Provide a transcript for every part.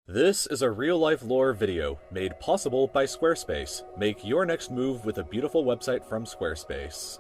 This is a real-life lore video made possible by Squarespace. Make your next move with a beautiful website from Squarespace.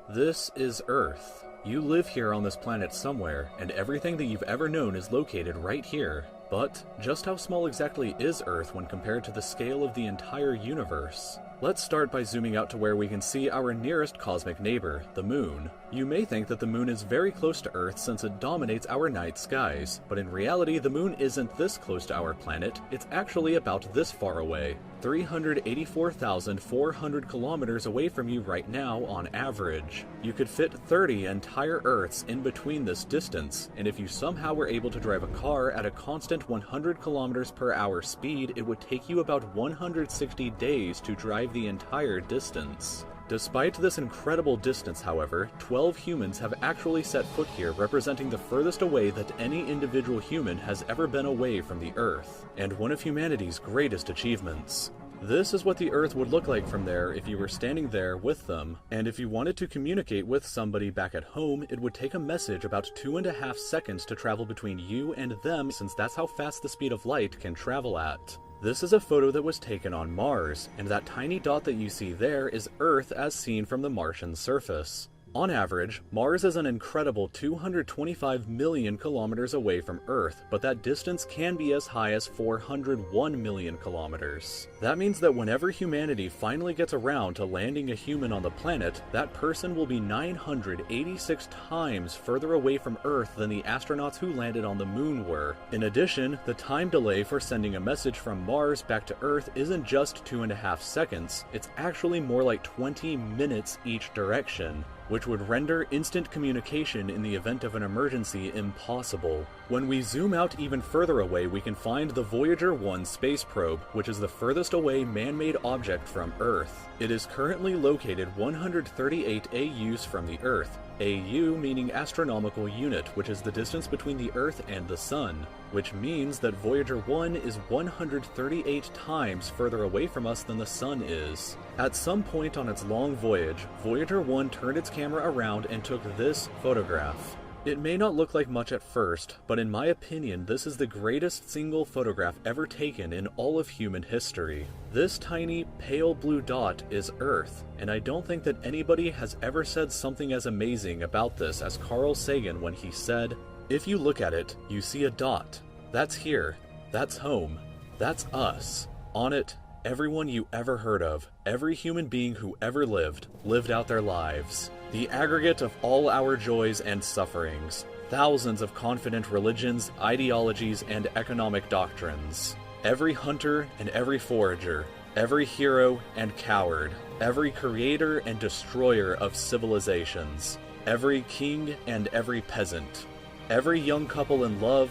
This is Earth. You live here on this planet somewhere, and everything that you've ever known is located right here. But just how small exactly is Earth when compared to the scale of the entire universe? Let's start by zooming out to where we can see our nearest cosmic neighbor, the Moon. You may think that the Moon is very close to Earth since it dominates our night skies, but in reality the Moon isn't this close to our planet, it's actually about this far away. 384,400 kilometers away from you right now on average. You could fit 30 entire Earths in between this distance, and if you somehow were able to drive a car at a constant 100 kilometers per hour speed, it would take you about 160 days to drive the entire distance. Despite this incredible distance, however, 12 humans have actually set foot here, representing the furthest away that any individual human has ever been away from the Earth, and one of humanity's greatest achievements. This is what the Earth would look like from there if you were standing there with them, and if you wanted to communicate with somebody back at home, it would take a message about 2.5 seconds to travel between you and them, since that's how fast the speed of light can travel at. This is a photo that was taken on Mars, and that tiny dot that you see there is Earth as seen from the Martian surface. On average, Mars is an incredible 225 million kilometers away from Earth, but that distance can be as high as 401 million kilometers. That means that whenever humanity finally gets around to landing a human on the planet, that person will be 986 times further away from Earth than the astronauts who landed on the Moon were. In addition, the time delay for sending a message from Mars back to Earth isn't just 2.5 seconds, it's actually more like 20 minutes each direction, which would render instant communication in the event of an emergency impossible. When we zoom out even further away, we can find the Voyager 1 space probe, which is the furthest away man-made object from Earth. It is currently located 138 AUs from the Earth, AU meaning astronomical unit, which is the distance between the Earth and the Sun, which means that Voyager 1 is 138 times further away from us than the Sun is. At some point on its long voyage, Voyager 1 turned its camera around and took this photograph. It may not look like much at first, but in my opinion, this is the greatest single photograph ever taken in all of human history. This tiny, pale blue dot is Earth, and I don't think that anybody has ever said something as amazing about this as Carl Sagan when he said, "If you look at it, you see a dot. That's here. That's home. That's us. On it, everyone you ever heard of, every human being who ever lived out their lives. The aggregate of all our joys and sufferings. Thousands of confident religions, ideologies, and economic doctrines. Every hunter and every forager. Every hero and coward. Every creator and destroyer of civilizations. Every king and every peasant. Every young couple in love.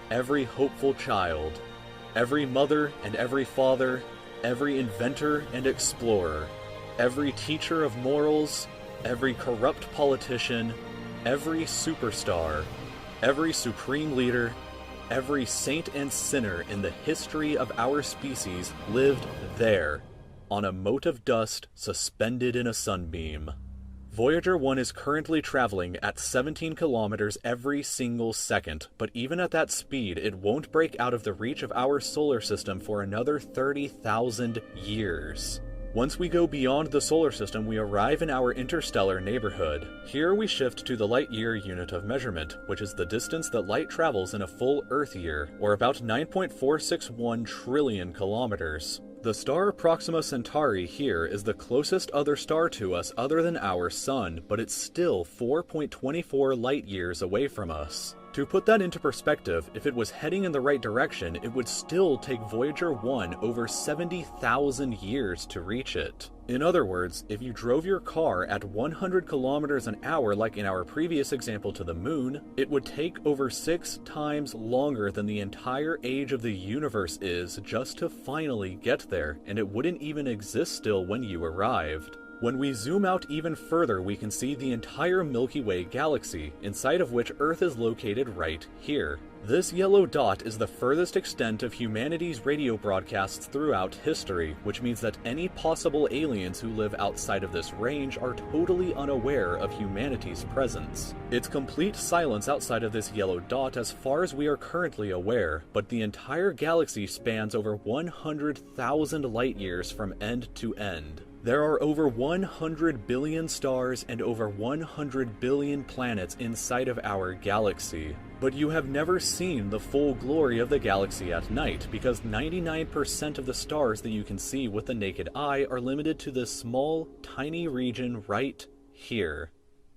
Every hopeful child. Every mother and every father. Every inventor and explorer. Every teacher of morals. Every corrupt politician, every superstar, every supreme leader, every saint and sinner in the history of our species lived there, on a mote of dust suspended in a sunbeam." Voyager 1 is currently traveling at 17 kilometers every single second, but even at that speed, it won't break out of the reach of our solar system for another 30,000 years. Once we go beyond the solar system, we arrive in our interstellar neighborhood. Here we shift to the light-year unit of measurement, which is the distance that light travels in a full Earth year, or about 9.461 trillion kilometers. The star Proxima Centauri here is the closest other star to us other than our Sun, but it's still 4.24 light-years away from us. To put that into perspective, if it was heading in the right direction, it would still take Voyager 1 over 70,000 years to reach it. In other words, if you drove your car at 100 kilometers an hour like in our previous example to the Moon, it would take over 6 times longer than the entire age of the universe is just to finally get there, and it wouldn't even exist still when you arrived. When we zoom out even further, we can see the entire Milky Way galaxy, inside of which Earth is located right here. This yellow dot is the furthest extent of humanity's radio broadcasts throughout history, which means that any possible aliens who live outside of this range are totally unaware of humanity's presence. It's complete silence outside of this yellow dot as far as we are currently aware, but the entire galaxy spans over 100,000 light years from end to end. There are over 100 billion stars and over 100 billion planets inside of our galaxy. But you have never seen the full glory of the galaxy at night, because 99% of the stars that you can see with the naked eye are limited to this small, tiny region right here.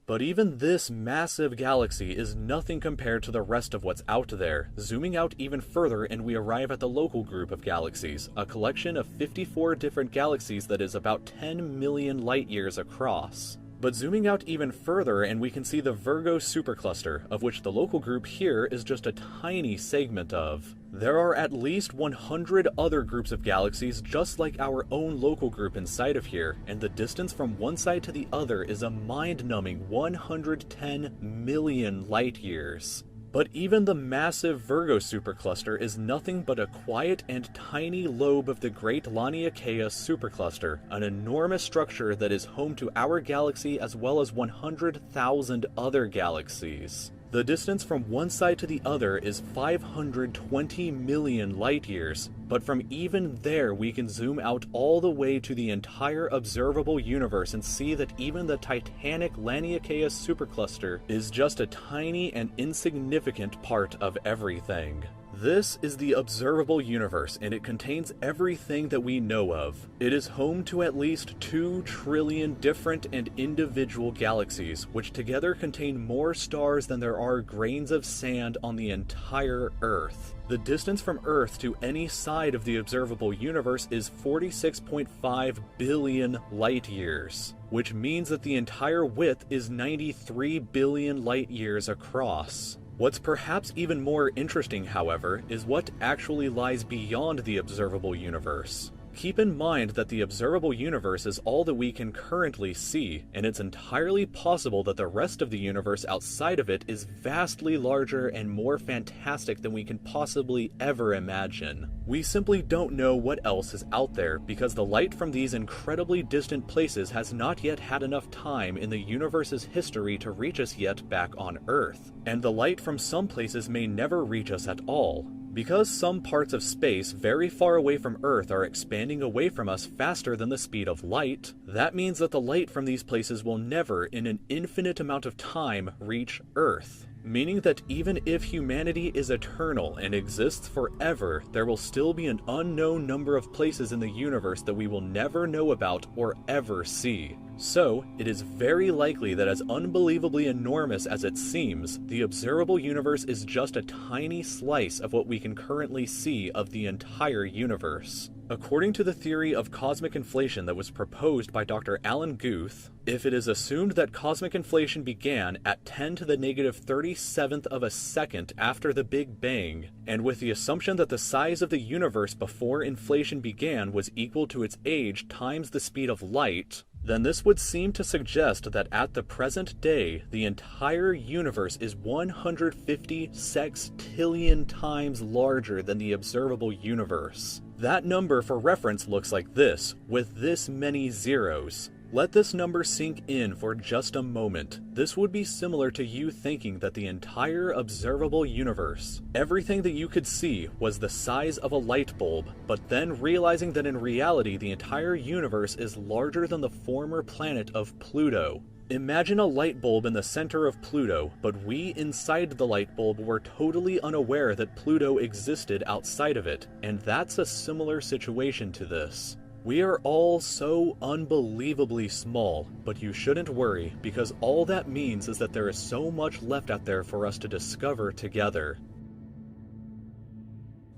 But even this massive galaxy is nothing compared to the rest of what's out there. Zooming out even further and we arrive at the local group of galaxies, a collection of 54 different galaxies that is about 10 million light years across. But zooming out even further and we can see the Virgo supercluster, of which the local group here is just a tiny segment of. There are at least 100 other groups of galaxies just like our own local group inside of here, and the distance from one side to the other is a mind-numbing 110 million light years. But even the massive Virgo supercluster is nothing but a quiet and tiny lobe of the Great Laniakea supercluster, an enormous structure that is home to our galaxy as well as 100,000 other galaxies. The distance from one side to the other is 520 million light years, but from even there we can zoom out all the way to the entire observable universe and see that even the titanic Laniakea supercluster is just a tiny and insignificant part of everything. This is the observable universe, and it contains everything that we know of. It is home to at least 2 trillion different and individual galaxies, which together contain more stars than there are grains of sand on the entire Earth. The distance from Earth to any side of the observable universe is 46.5 billion light years, which means that the entire width is 93 billion light years across. What's perhaps even more interesting, however, is what actually lies beyond the observable universe. Keep in mind that the observable universe is all that we can currently see, and it's entirely possible that the rest of the universe outside of it is vastly larger and more fantastic than we can possibly ever imagine. We simply don't know what else is out there, because the light from these incredibly distant places has not yet had enough time in the universe's history to reach us yet back on Earth. And the light from some places may never reach us at all. Because some parts of space very far away from Earth are expanding away from us faster than the speed of light, that means that the light from these places will never, in an infinite amount of time, reach Earth. Meaning that even if humanity is eternal and exists forever, there will still be an unknown number of places in the universe that we will never know about or ever see. So, it is very likely that as unbelievably enormous as it seems, the observable universe is just a tiny slice of what we can currently see of the entire universe. According to the theory of cosmic inflation that was proposed by Dr. Alan Guth, if it is assumed that cosmic inflation began at 10 to the negative 37th of a second after the Big Bang, and with the assumption that the size of the universe before inflation began was equal to its age times the speed of light, then this would seem to suggest that at the present day, the entire universe is 150 sextillion times larger than the observable universe. That number for reference looks like this, with this many zeros. Let this number sink in for just a moment. This would be similar to you thinking that the entire observable universe, everything that you could see, was the size of a light bulb, but then realizing that in reality the entire universe is larger than the former planet of Pluto. Imagine a light bulb in the center of Pluto, but we inside the light bulb were totally unaware that Pluto existed outside of it, and that's a similar situation to this. We are all so unbelievably small, but you shouldn't worry, because all that means is that there is so much left out there for us to discover together.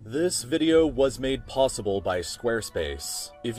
This video was made possible by Squarespace. If